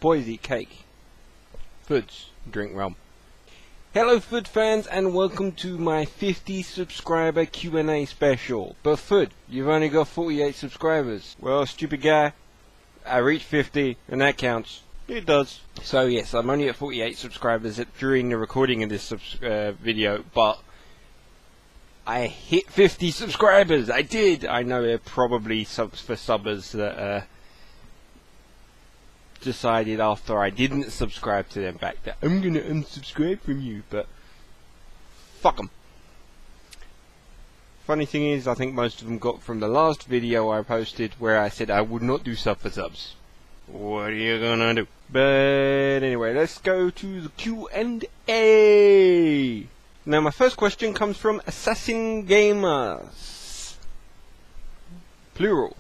boys eat cake. Foods drink rum. Hello Fudd fans and welcome to my 50 subscriber Q&A special. But Fudd, you've only got 48 subscribers. Well, stupid guy, I reached 50 and that counts. It does. So yes, I'm only at 48 subscribers during the recording of this video, but I hit 50 subscribers. I did. I know there are probably subs for subbers that decided after I didn't subscribe to them back that I'm gonna unsubscribe from you, but fuck them. Funny thing is, I think most of them got from the last video I posted where I said I would not do sub for subs. What are you gonna do? But anyway, let's go to the Q&A. Now my first question comes from Assassin Gamers, plural,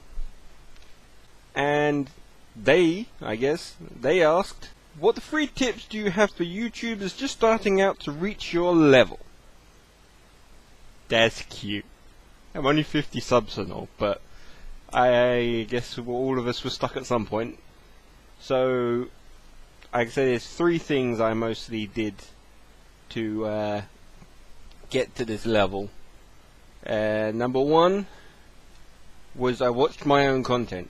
and they asked, what free tips do you have for YouTubers just starting out to reach your level? That's cute. I'm only 50 subs and all, but I guess all of us were stuck at some point. So, like I said, there's 3 things I mostly did to get to this level. Number 1 was I watched my own content.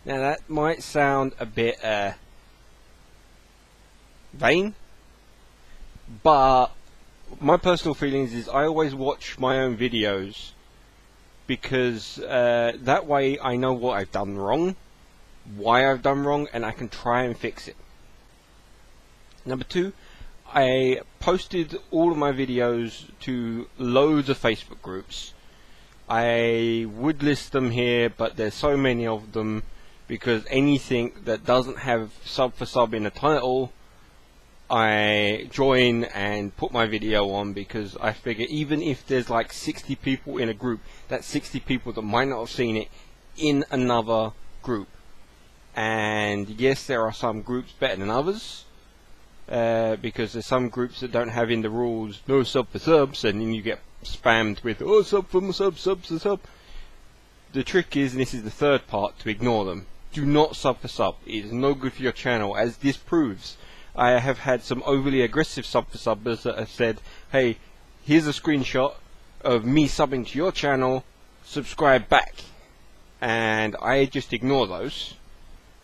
Now that might sound a bit vain, but my personal feelings is I always watch my own videos because that way I know what I've done wrong, why I've done wrong, and I can try and fix it. Number 2, I posted all of my videos to loads of Facebook groups. I would list them here, but there's so many of them because anything that doesn't have sub for sub in the title, I join and put my video on, because I figure even if there's like 60 people in a group, that's 60 people that might not have seen it in another group. And yes, there are some groups better than others, because there's some groups that don't have in the rules no sub for subs, and then you get spammed with oh sub for sub, sub for sub. The trick is, and this is the third part, to ignore them. Do not sub for sub. It is no good for your channel, as this proves. I have had some overly aggressive sub for subbers that have said, hey, here's a screenshot of me subbing to your channel, subscribe back. And I just ignore those.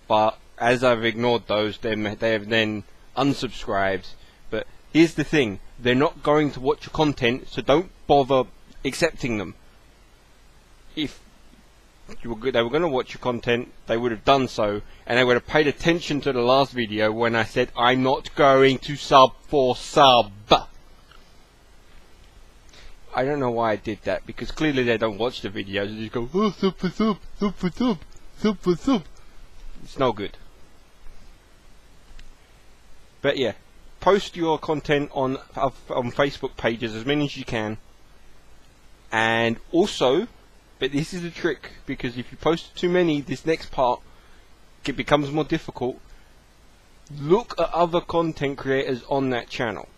But as I've ignored those, they have then unsubscribed. But here's the thing, they're not going to watch your content, so don't bother accepting them. If they were going to watch your content, they would have done so, and they would have paid attention to the last video when I said I'm not going to sub for sub. I don't know why I did that, because clearly they don't watch the videos, they just go oh sub for sub, sub for sub, sub for sub. It's no good. But yeah, post your content on Facebook pages, as many as you can, and also, but this is the trick, because if you post too many, this next part it becomes more difficult. Look at other content creators on that channel,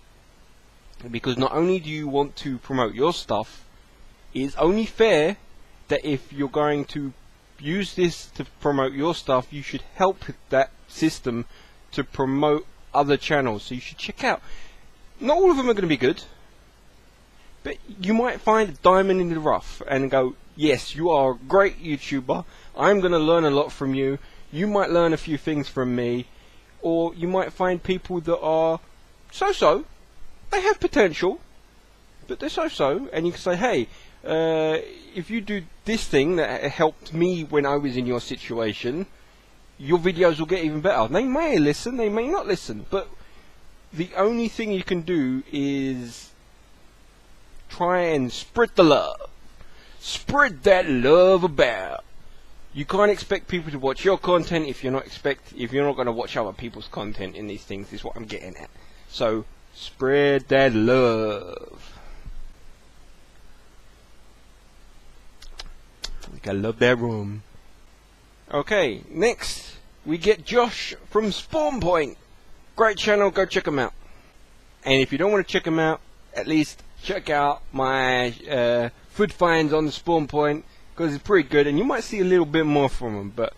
because not only do you want to promote your stuff, it's only fair that if you're going to use this to promote your stuff, you should help with that system to promote other channels. So you should check out, not all of them are going to be good, but you might find a diamond in the rough and go, yes, you are a great YouTuber, I'm going to learn a lot from you, you might learn a few things from me. Or you might find people that are so-so, they have potential, but they're so-so, and you can say, hey, if you do this thing that helped me when I was in your situation, your videos will get even better. They may listen, they may not listen, but the only thing you can do is try and spread the love. Spread that love about. You can't expect people to watch your content if you're not going to watch other people's content in these things, is what I'm getting at. So spread that love. I love that room. Okay, next we get Josh from Spawn Point. Great channel, go check him out. And if you don't want to check him out, at least check out my Fudd finds on the Spawn Point, because it's pretty good, and you might see a little bit more from him. But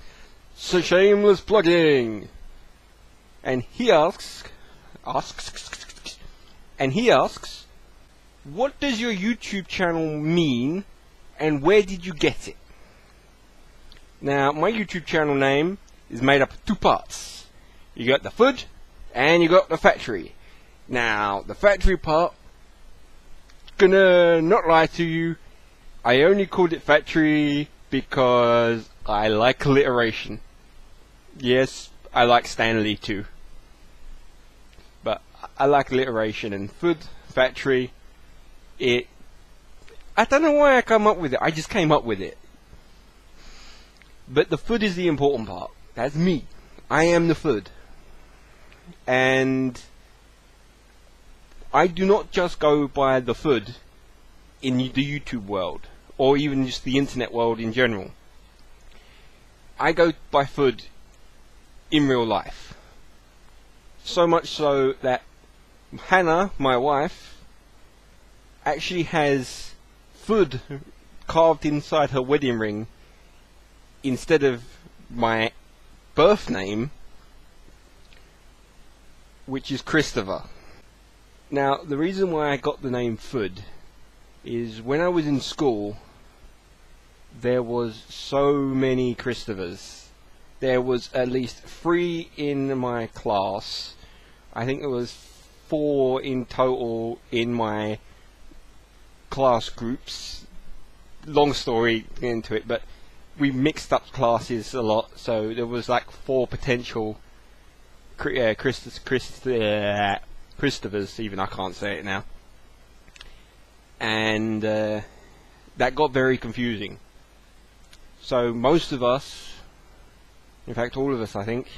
so shameless plugging. and he asks, what does your YouTube channel mean, and where did you get it? Now, my YouTube channel name is made up of two parts. You got the Fudd, and you got the factory. Now, the factory part, gonna not lie to you, I only called it factory because I like alliteration. Yes, I like Stanley too. But I like alliteration, and Fudd, factory, I don't know why I come up with it, I just came up with it. But the Fudd is the important part. That's me. I am the Fudd. And I do not just go by the Fudd in the YouTube world, or even just the internet world in general. I go by Fudd in real life. So much so that Hannah, my wife, actually has Fudd carved inside her wedding ring instead of my birth name, which is Christopher. Now, the reason why I got the name Fudd is when I was in school, there was so many Christophers. There was at least 3 in my class. I think there was 4 in total in my class groups. Long story into it, but we mixed up classes a lot, so there was like 4 potential Christophers, even I can't say it now. And that got very confusing. So most of us, in fact all of us I think,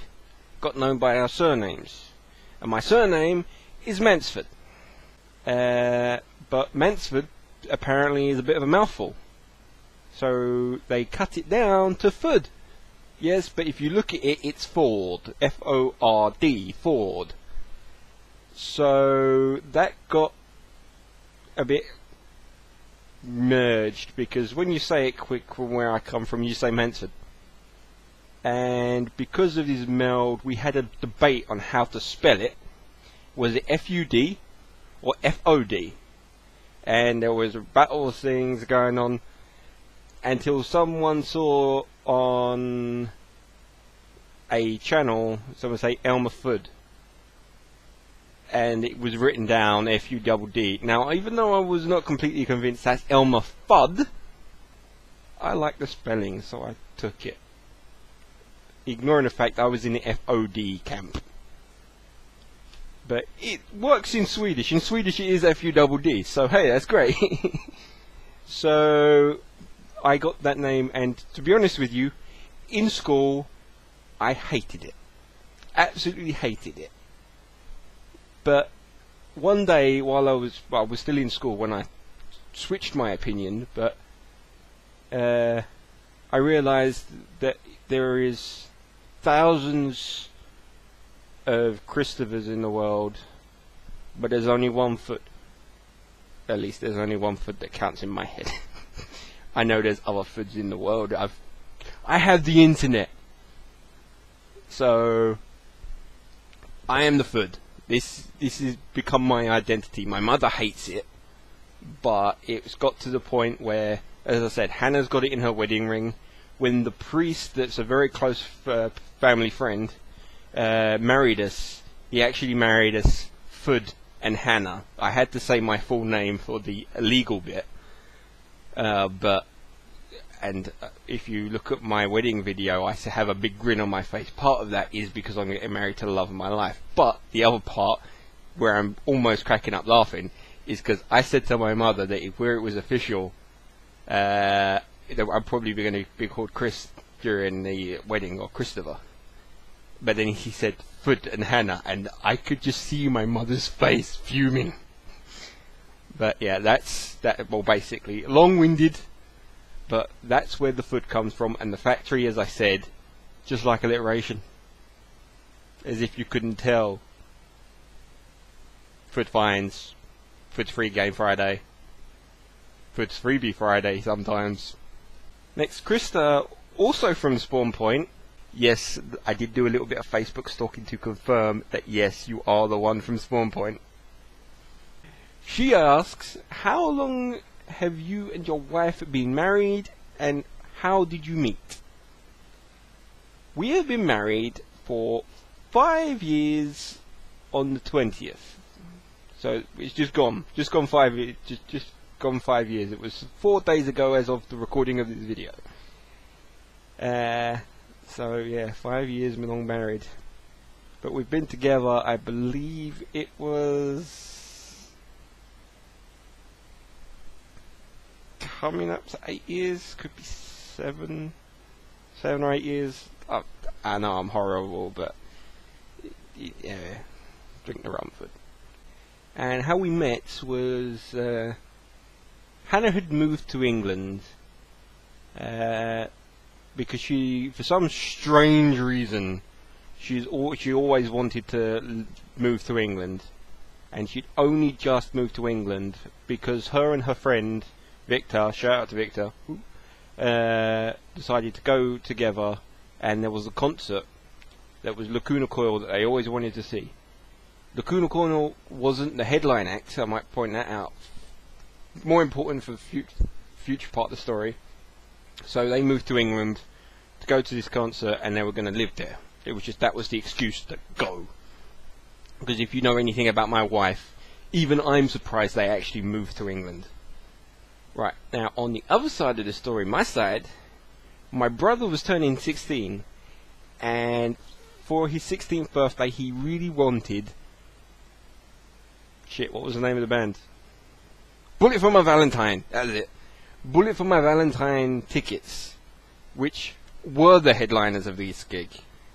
got known by our surnames. And my surname is Mansford. But Mansford apparently is a bit of a mouthful. So they cut it down to Fudd. Yes, but if you look at it, it's Ford. F-O-R-D, Ford. So that got a bit merged, because when you say it quick from where I come from, you say Mansford. And because of this meld, we had a debate on how to spell it. Was it F-U-D or F-O-D? And there was a battle of things going on until someone saw on a channel someone say Elmer Fudd, and it was written down F-U-D-D. Now, even though I was not completely convinced that's Elmer Fudd, I like the spelling, so I took it, ignoring the fact I was in the F-O-D camp. But it works in Swedish. In Swedish it is F-U-D-D, so hey, that's great. So I got that name, and to be honest with you, in school I hated it. Absolutely hated it. But one day while I was still in school when I switched my opinion, but I realized that there is thousands of Christophers in the world, but there's only one Fudd. At least there's only one Fudd that counts in my head. I know there's other Fudds in the world. I have the internet, so I am the Fudd. This has become my identity. My mother hates it, but it's got to the point where, as I said, Hannah's got it in her wedding ring. When the priest, that's a very close family friend, married us, he actually married us Fudd and Hannah. I had to say my full name for the illegal bit. If you look at my wedding video, I have a big grin on my face. Part of that is because I'm getting married to the love of my life. But the other part, where I'm almost cracking up laughing, is because I said to my mother that if it was official, that I'm probably going to be called Chris during the wedding, or Christopher. But then he said Fudd and Hannah, and I could just see my mother's face fuming. But yeah, that's that. Well, basically, long-winded, but that's where the Fudd comes from. And the factory, as I said, just like alliteration, as if you couldn't tell. Fudd finds, Fudd's free game Friday, Fudd's freebie Friday sometimes. Next, Krista, also from Spawn Point, Yes, I did do a little bit of Facebook stalking to confirm that yes, you are the one from Spawn Point. She asks, how long have you and your wife been married, and how did you meet? We have been married for 5 years on the 20th. So it's just gone 5 years, just gone 5 years. It was 4 days ago as of the recording of this video. So yeah, 5 years we're long married. But we've been together, I believe it was coming up to 8 years, could be 7 or 8 years. I know I'm horrible, but yeah, drink the rum, Fudd. And how we met was Hannah had moved to England because she, for some strange reason, she always wanted to move to England, and she'd only just moved to England because her and her friend Victor, shout out to Victor, decided to go together, and there was a concert that was Lacuna Coil that they always wanted to see. Lacuna Coil wasn't the headline act, I might point that out. More important for the future part of the story. So they moved to England to go to this concert, and they were going to live there. It was just, that was the excuse to go. Because if you know anything about my wife, even I'm surprised they actually moved to England. Right, now on the other side of the story, my side, my brother was turning 16, and for his 16th birthday he really wanted, what was the name of the band? Bullet for My Valentine, that was it. Bullet for My Valentine tickets, which were the headliners of this gig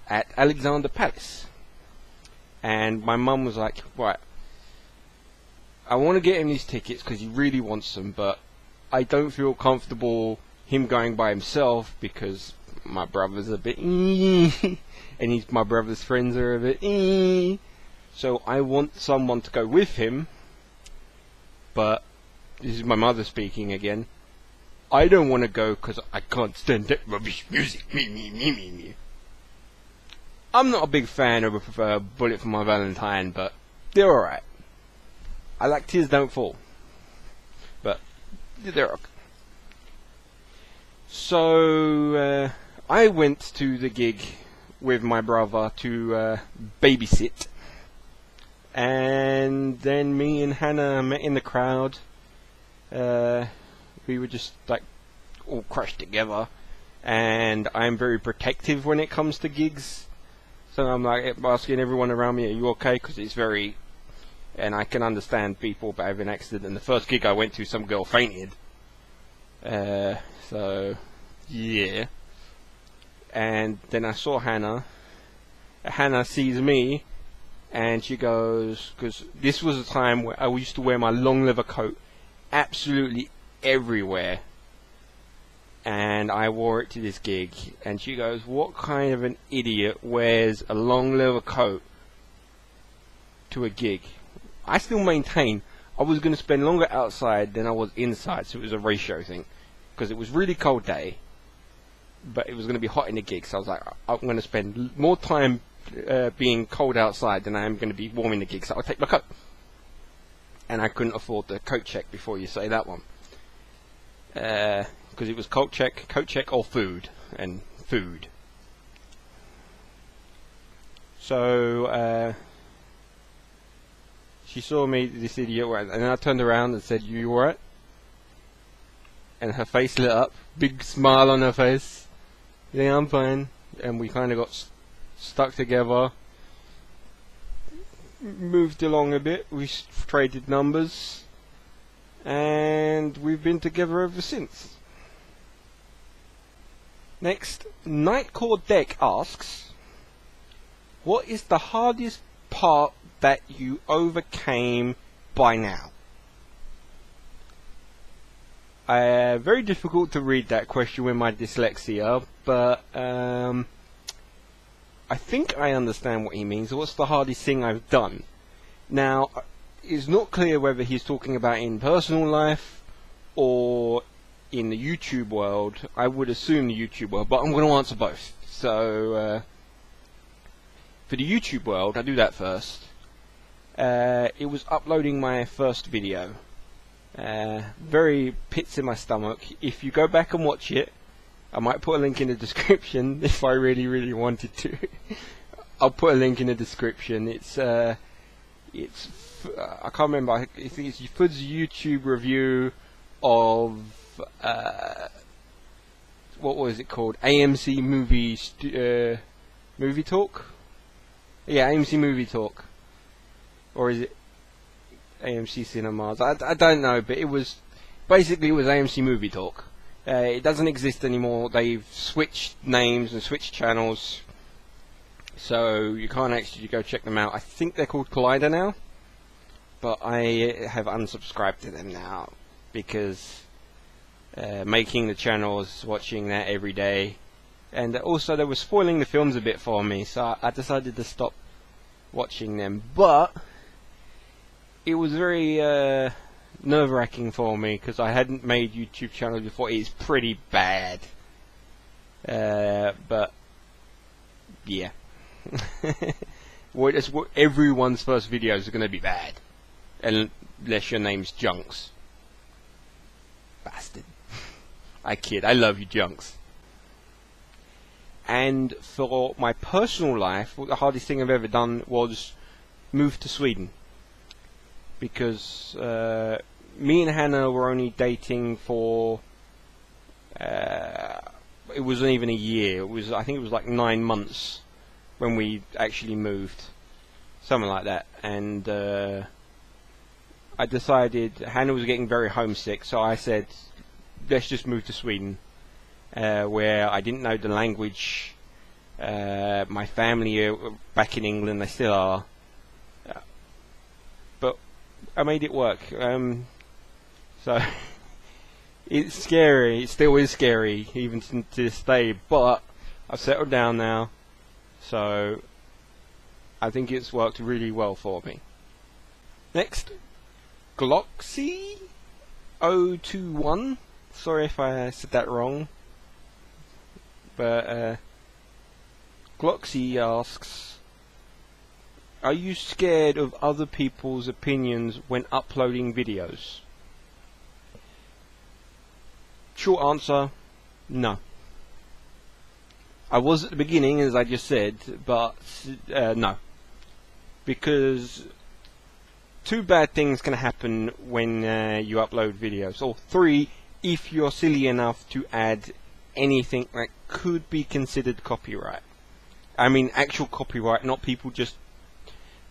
at Alexander Palace. And my mum was like, right, I want to get him these tickets because he really wants them, but I don't feel comfortable him going by himself because my brother's a bit and my brother's friends are a bit so I want someone to go with him, but this is my mother speaking again. I don't want to go because I can't stand that rubbish music. Me. I'm not a big fan of Bullet for My Valentine, but they're alright. I like Tears Don't Fall, but they're okay. So I went to the gig with my brother to babysit, and then me and Hannah met in the crowd. We were just like all crushed together, and I'm very protective when it comes to gigs. So I'm like asking everyone around me, "Are you okay?" Because it's very, and I can understand people having an accident. And the first gig I went to, some girl fainted. So yeah. And then I saw Hannah. Hannah sees me, and she goes, because this was a time where I used to wear my long leather coat absolutely everywhere, and I wore it to this gig, and she goes, what kind of an idiot wears a long leather coat to a gig? I still maintain I was going to spend longer outside than I was inside, so it was a ratio thing, because it was really cold day, but it was going to be hot in the gig, so I was like, I'm going to spend more time being cold outside than I am going to be warm in the gig, so I'll take my coat. And I couldn't afford the coat check before you say that one. Because it was coat check or food, and food. So she saw me, this idiot, and then I turned around and said, "You alright?" And her face lit up, big smile on her face. "Yeah, I'm fine." And we kind of got stuck together, moved along a bit, we traded numbers, and we've been together ever since. Next, Nightcore Deck asks, what is the hardest part that you overcame by now? Very difficult to read that question with my dyslexia, but I think I understand what he means. What's the hardest thing I've done? Now, it's not clear whether he's talking about in personal life or in the YouTube world. I would assume the YouTube world, but I'm going to answer both. So for the YouTube world, I do that first. It was uploading my first video. Very pits in my stomach. If you go back and watch it, I might put a link in the description if I really wanted to. I'll put a link in the description. It's I can't remember. I think it's Fudd's YouTube review of what was it called? AMC movie talk. Yeah, AMC movie talk, or is it AMC Cinemas? I don't know, but it was basically AMC movie talk. It doesn't exist anymore. They've switched names and switched channels, so you can't actually go check them out. I think they're called Collider now, but I have unsubscribed to them now because making the channels, watching that every day, and also they were spoiling the films a bit for me, so I decided to stop watching them. But it was very nerve-wracking for me because I hadn't made YouTube channels before. It's pretty bad, but yeah. Everyone's first videos are going to be bad, unless your name's Junks. Bastard. I kid. I love you, Junks. And for my personal life, the hardest thing I've ever done was move to Sweden. Because me and Hannah were only dating for it wasn't even a year. I think it was like 9 months when we actually moved, something like that. And I decided Hannah was getting very homesick, so I said, let's just move to Sweden, where I didn't know the language. My family are back in England, they still are. But I made it work. So it's scary. It still is scary, even to this day. But I've settled down now, so I think it's worked really well for me. Next, Gloxy021. Sorry if I said that wrong. But Gloxy asks, are you scared of other people's opinions when uploading videos? Short answer, no. I was at the beginning, as I just said, but no. Because 2 bad things can happen when you upload videos, or 3 if you're silly enough to add anything that could be considered copyright. I mean actual copyright, not people just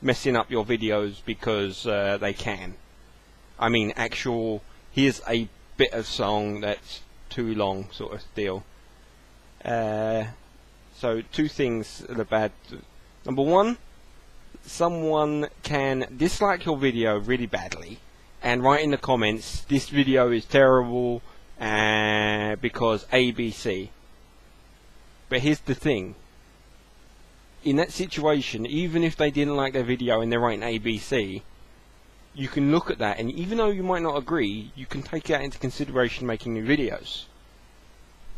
messing up your videos because they can. I mean actual, here's a bit of song that's too long sort of deal. So 2 things that are bad. Number 1, someone can dislike your video really badly and write in the comments, this video is terrible because ABC. But here's the thing, in that situation, even if they didn't like their video and they're writing ABC, you can look at that, and even though you might not agree, you can take that into consideration making new videos.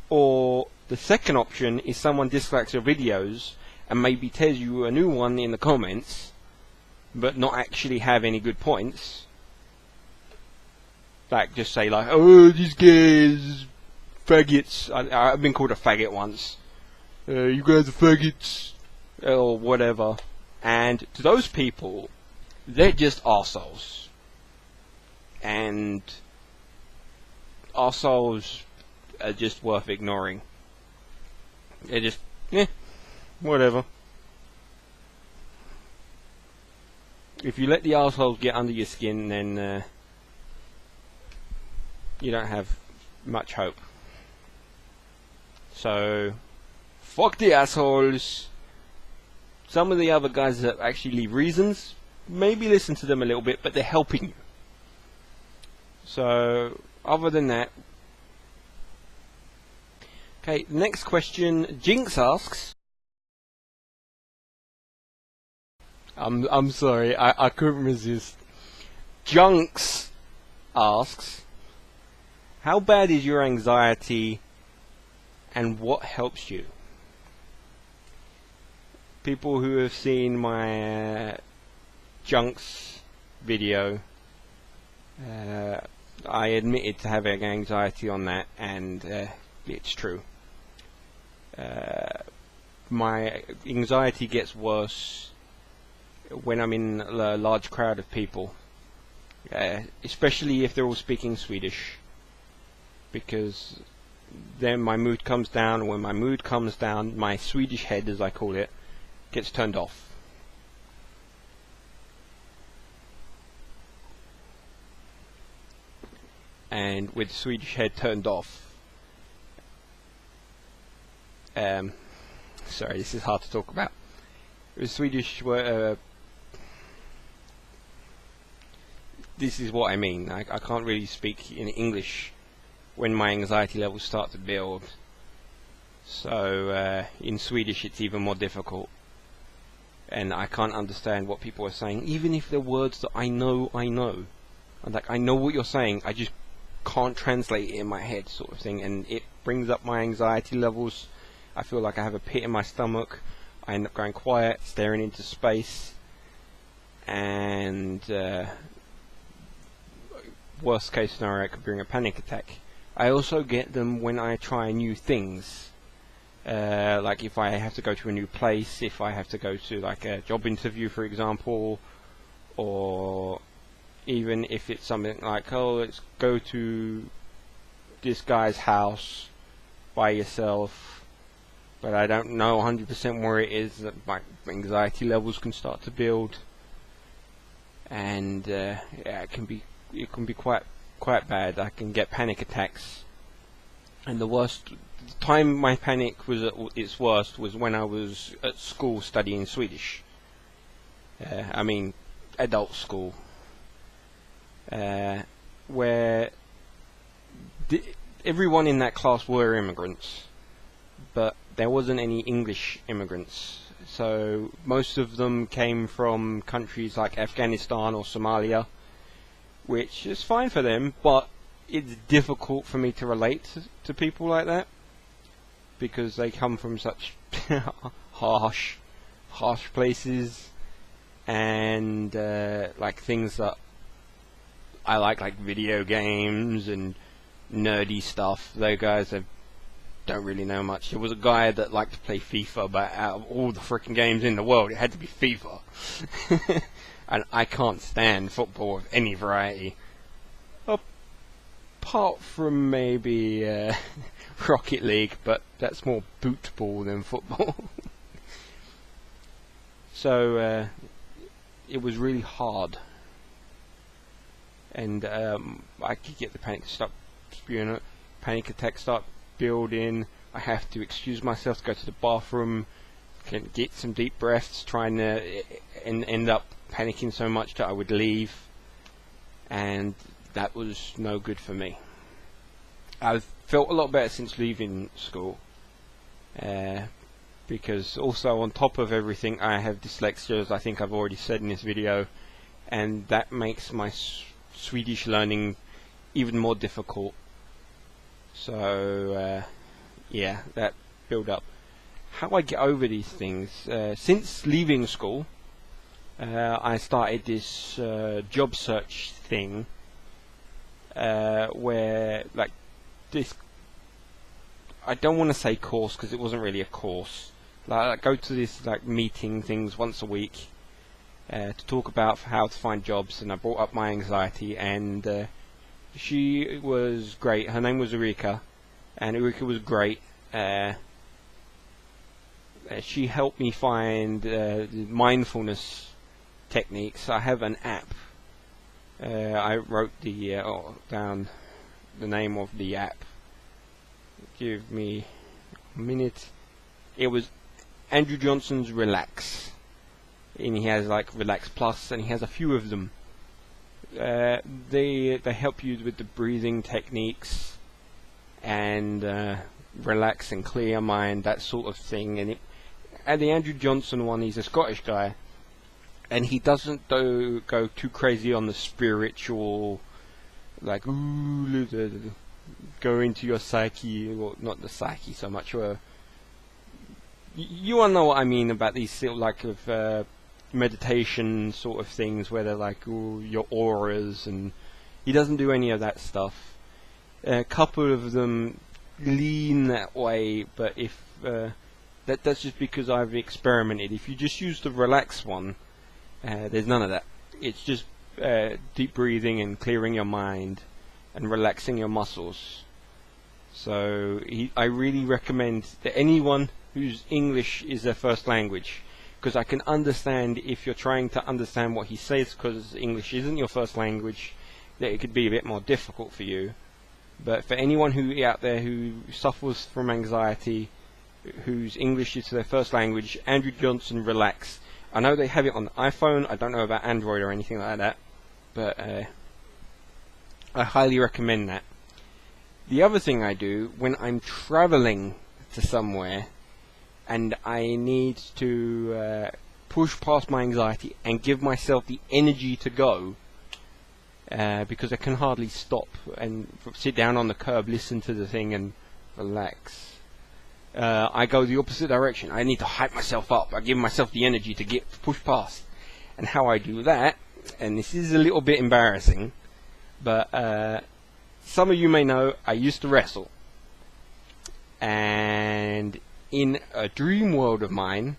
Or the second option is someone dislikes your videos and maybe tells you a new one in the comments, but not actually have any good points. Like just say like, oh, these guys faggots. I've been called a faggot once. You guys are faggots, or whatever. And to those people, they're just arseholes. And arseholes are just worth ignoring. They're just, whatever. If you let the arseholes get under your skin, then you don't have much hope. So, fuck the assholes. Some of the other guys that actually leave reasons, maybe listen to them a little bit, but they're helping you. So, other than that. Okay, next question, Jinx asks. I'm sorry, I couldn't resist. Junks asks, how bad is your anxiety and what helps you? people who have seen my Junks video, I admitted to having anxiety on that, and it's true. My anxiety gets worse when I'm in a large crowd of people, especially if they're all speaking Swedish, because then my mood comes down, and when my mood comes down, my Swedish head, as I call it, gets turned off. And with Swedish head turned off, sorry, this is hard to talk about. With Swedish, this is what I mean. I can't really speak in English when my anxiety levels start to build. So in Swedish it's even more difficult, and I can't understand what people are saying, even if they're words that I know. I'm like, I know what you're saying, I just can't translate it in my head, sort of thing, and it brings up my anxiety levels. I feel like I have a pit in my stomach. I end up going quiet, staring into space, and worst case scenario, I could bring a panic attack. I also get them when I try new things, like if I have to go to a new place, if I have to go to like a job interview, for example, or even if it's something like, oh, let's go to this guy's house by yourself, but I don't know 100% where it is, that my anxiety levels can start to build, and yeah, it can be quite bad. I can get panic attacks, and the time my panic was at its worst was when I was at school studying Swedish. I mean, adult school, where everyone in that class were immigrants, but there wasn't any English immigrants. So most of them came from countries like Afghanistan or Somalia, which is fine for them, but it's difficult for me to relate to people like that, because they come from such harsh places, and like things that I like video games and nerdy stuff. Those guys don't really know much. There was a guy that liked to play FIFA, but out of all the freaking games in the world, it had to be FIFA. And I can't stand football of any variety, apart from maybe Rocket League, but that's more bootball than football. So it was really hard, and I could get the panic attack start building. I have to excuse myself to go to the bathroom, can get some deep breaths, trying to end up panicking so much that I would leave, and that was no good for me. I've felt a lot better since leaving school, because also on top of everything I have dyslexia, as I think I've already said in this video, and that makes my Swedish learning even more difficult. So yeah, that build up. How I get over these things, since leaving school, I started this job search thing, where like this, I don't want to say course because it wasn't really a course. Like, I go to this like meeting things once a week to talk about how to find jobs, and I brought up my anxiety, and she was great. Her name was Erika, and Erika was great. She helped me find mindfulness techniques. I have an app. I wrote down the name of the app. Give me a minute. It was Andrew Johnson's Relax, and he has like Relax Plus, and he has a few of them. They help you with the breathing techniques and relax and clear your mind, that sort of thing. And the Andrew Johnson one, he's a Scottish guy, and he doesn't go too crazy on the spiritual, like go into your psyche, or not the psyche so much, or You all know what I mean about these sort of like of meditation sort of things, where they're like, oh, your auras, and he doesn't do any of that stuff. A couple of them lean that way, but if that's just because I've experimented. If you just use the relax one, there's none of that. It's just deep breathing and clearing your mind and relaxing your muscles. So I really recommend that anyone whose English is their first language, because I can understand if you're trying to understand what he says because English isn't your first language, that it could be a bit more difficult for you. But for anyone who out there who suffers from anxiety, whose English is their first language, Andrew Johnson Relax. I know they have it on the iPhone. I don't know about Android or anything like that, but I highly recommend that. The other thing I do when I'm traveling to somewhere and I need to push past my anxiety and give myself the energy to go, because I can hardly stop and sit down on the curb, listen to the thing and relax. I go the opposite direction. I need to hype myself up. I give myself the energy to push past. And how I do that, and this is a little bit embarrassing, but some of you may know I used to wrestle. And in a dream world of mine,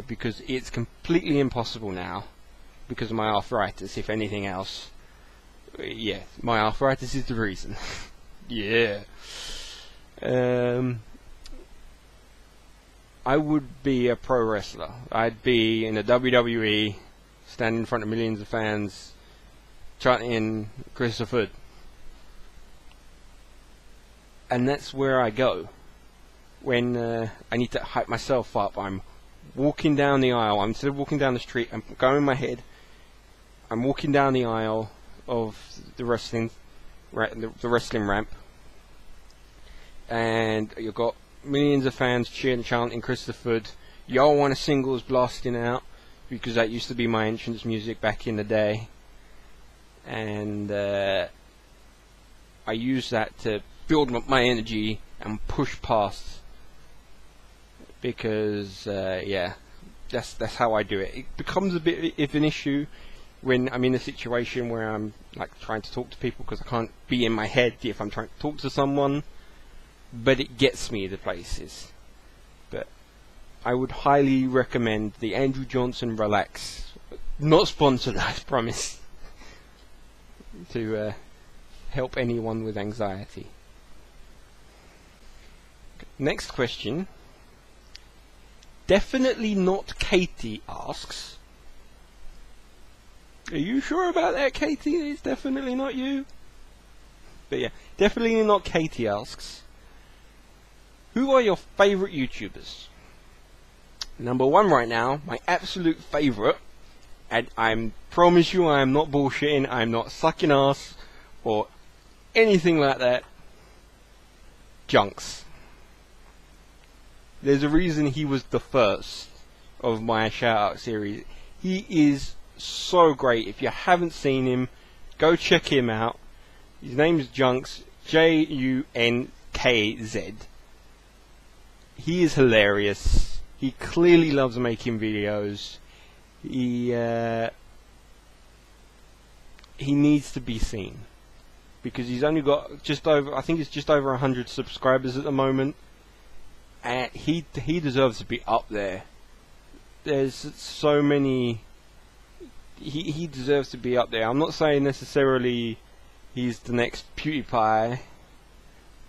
because it's completely impossible now, because of my arthritis, if anything else. Yeah, my arthritis is the reason. Yeah. I would be a pro wrestler. I'd be in the WWE, standing in front of millions of fans, chanting Fudd. And that's where I go when I need to hype myself up. I'm walking down the aisle. Instead of walking down the street, I'm going in my head. I'm walking down the aisle of the wrestling ramp, and you've got millions of fans cheering and chanting Fudd. Y'all Want a Singles blasting out, because that used to be my entrance music back in the day, and I use that to build up my energy and push past, because yeah, that's how I do it. It becomes a bit of an issue when I'm in a situation where I'm like trying to talk to people, because I can't be in my head if I'm trying to talk to someone, but it gets me to places. But I would highly recommend the Andrew Johnson Relax, not sponsored, I promise, to help anyone with anxiety. Next question. Definitely Not Katie asks, are you sure about that, Katie? It's definitely not you? But yeah, Definitely Not Katie asks, who are your favourite YouTubers? Number one right now, my absolute favourite, and I promise you I am not bullshitting, I am not sucking ass or anything like that, Junks. There's a reason he was the first of my shout out series. He is so great. If you haven't seen him, go check him out. His name is Junks, Junkz. He is hilarious. He clearly loves making videos. He needs to be seen, because he's only got I think it's just over 100 subscribers at the moment, and he deserves to be up there. There's so many. He deserves to be up there. I'm not saying necessarily he's the next PewDiePie,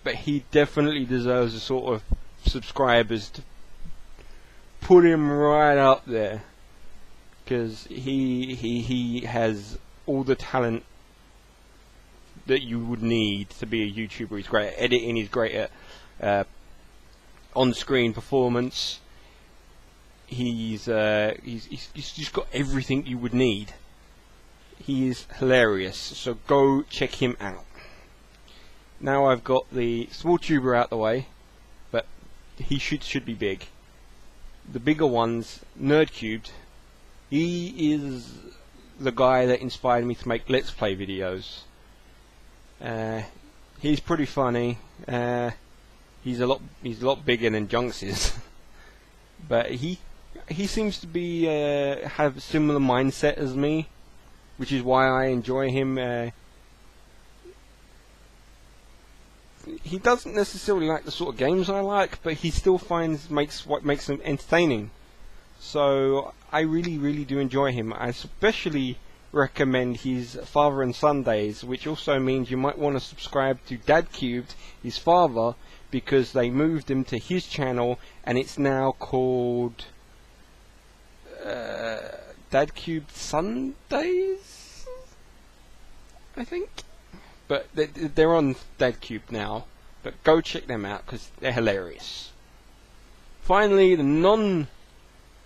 but he definitely deserves the sort of subscribers to put him right up there, because he has all the talent that you would need to be a YouTuber. He's great at editing. He's great at on-screen performance. He's just got everything you would need. He is hilarious, so go check him out. Now I've got the small tuber out the way, but he should be big. The bigger ones, NerdCubed. He is the guy that inspired me to make Let's Play videos. He's pretty funny. He's a lot bigger than Junks is, but he seems to be have a similar mindset as me, which is why I enjoy him. He doesn't necessarily like the sort of games I like, but he still makes what makes them entertaining. So I really do enjoy him. I especially recommend his Father and Son Days, which also means you might want to subscribe to Dad Cubed, his father, because they moved him to his channel, and it's now called Dad Cubed Sundays, I think. But they're on Dad Cube now. But go check them out because they're hilarious. Finally, the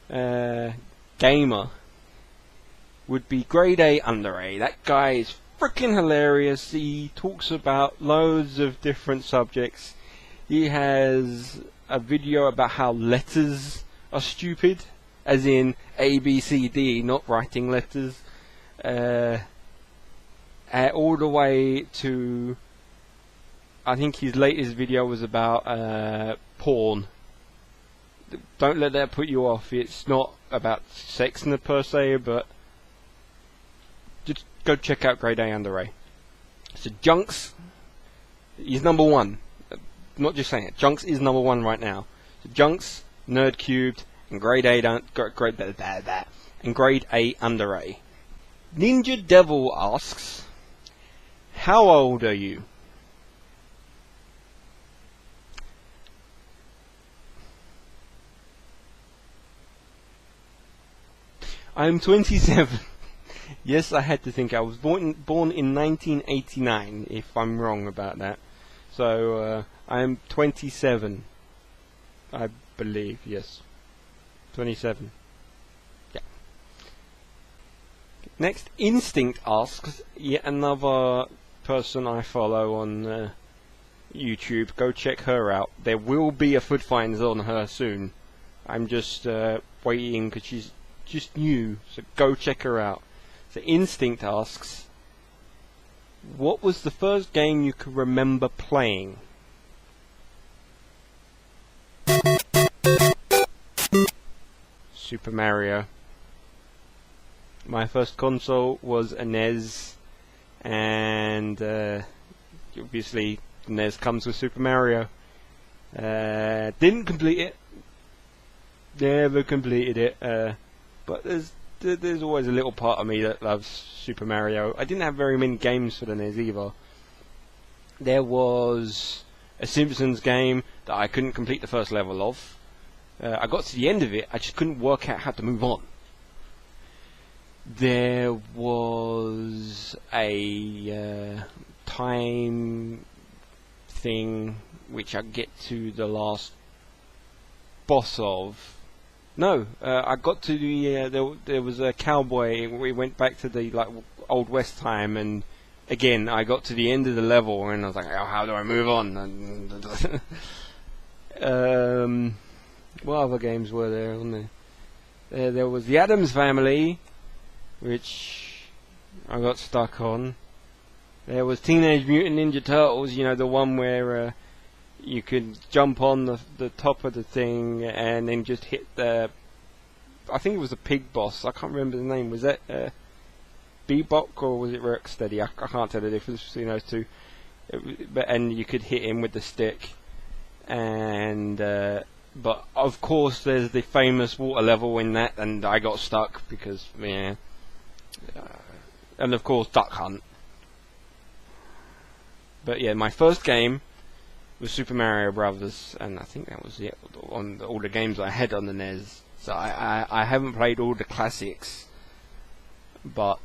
non-gamer would be Grade A Under A. That guy is freaking hilarious. He talks about loads of different subjects. He has a video about how letters are stupid, as in A, B, C, D, not writing letters. All the way to, I think his latest video was about porn. Don't let that put you off. It's not about sex per se, but just go check out Grade A Under A. So Junks, he's number one. Not just saying it. Junks is number one right now. So Junks, Nerd Cubed, and Grade A and Grade A Under A. Ninja Devil asks, how old are you? I'm 27. Yes, I had to think. I was born in 1989, if I'm wrong about that. So, I'm 27. I believe, yes. 27. Yeah. Next, Instinct asks, yet another person I follow on YouTube. Go check her out. There will be a Fudd finds on her soon. I'm just waiting because she's just new. So go check her out. So Instinct asks, what was the first game you could remember playing? Super Mario. My first console was a NES, and obviously NES comes with Super Mario. Didn't complete it. Never completed it. But there's always a little part of me that loves Super Mario. I didn't have very many games for the NES either. There was a Simpsons game that I couldn't complete the first level of. I got to the end of it, I just couldn't work out how to move on. There was a time thing which I get to the last boss of. No, I got to the there was a cowboy. We went back to the Old West time, and again I got to the end of the level, and I was like, oh, how do I move on? What other games were there on there? There was the Addams Family, which I got stuck on. There was Teenage Mutant Ninja Turtles, you know, the one where you could jump on the top of the thing and then just hit the... I think it was the pig boss. I can't remember the name. Was that Bebop or was it Rocksteady? I can't tell the difference between those two. And you could hit him with the stick. And but of course there's the famous water level in that, and I got stuck because, yeah. And of course Duck Hunt. But yeah, my first game was Super Mario Brothers, and I think that was it on all the games I had on the NES. So I haven't played all the classics, but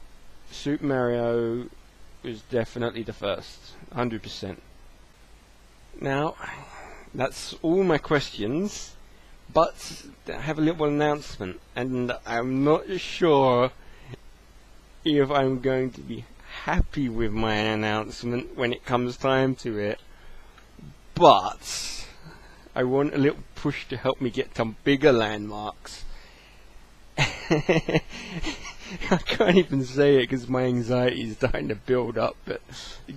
Super Mario was definitely the first, 100%. Now, that's all my questions, but I have a little announcement, and I'm not sure if I'm going to be happy with my announcement when it comes time to it. But I want a little push to help me get some bigger landmarks. I can't even say it because my anxiety is starting to build up, but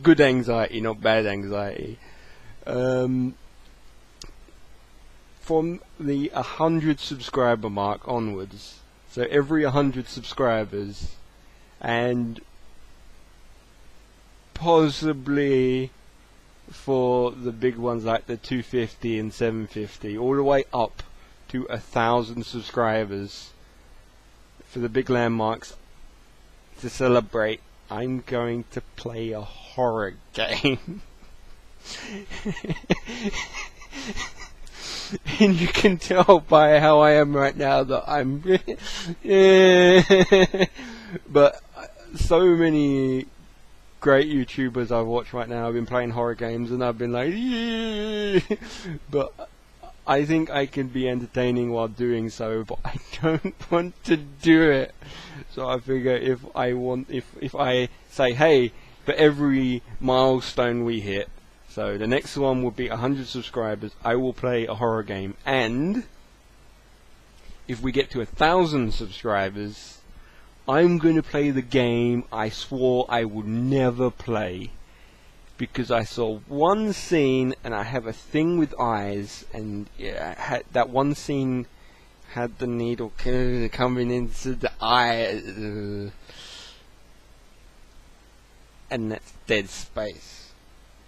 good anxiety, not bad anxiety. from the 100 subscriber mark onwards, so every 100 subscribers, and possibly for the big ones like the 250 and 750, all the way up to 1,000 subscribers for the big landmarks to celebrate, I'm going to play a horror game. And you can tell by how I am right now that I'm but so many great YouTubers I've watched right now have been playing horror games, and I've been like, but I think I can be entertaining while doing so, but I don't want to do it. So I figure if I say, hey, for every milestone we hit, so the next one would be 100 subscribers, I will play a horror game, and if we get to 1,000 subscribers, I'm going to play the game I swore I would never play, because I saw one scene, and I have a thing with eyes, and yeah, that one scene had the needle coming into the eye, and that's Dead Space.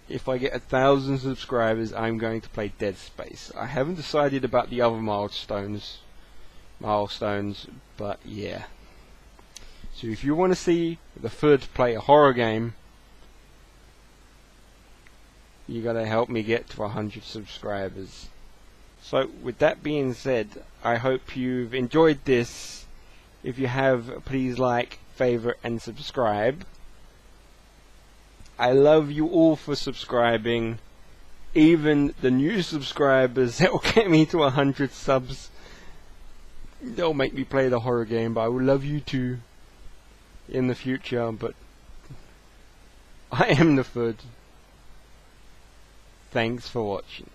If I get 1,000 subscribers, I'm going to play Dead Space. I haven't decided about the other milestones, but yeah. So if you want to see the Fudd play a horror game, you gotta help me get to 100 subscribers. So with that being said, I hope you've enjoyed this. If you have, please like, favorite and subscribe. I love you all for subscribing. Even the new subscribers that will get me to 100 subs, they'll make me play the horror game, but I will love you too in the future. But I am the Fudd. Thanks for watching.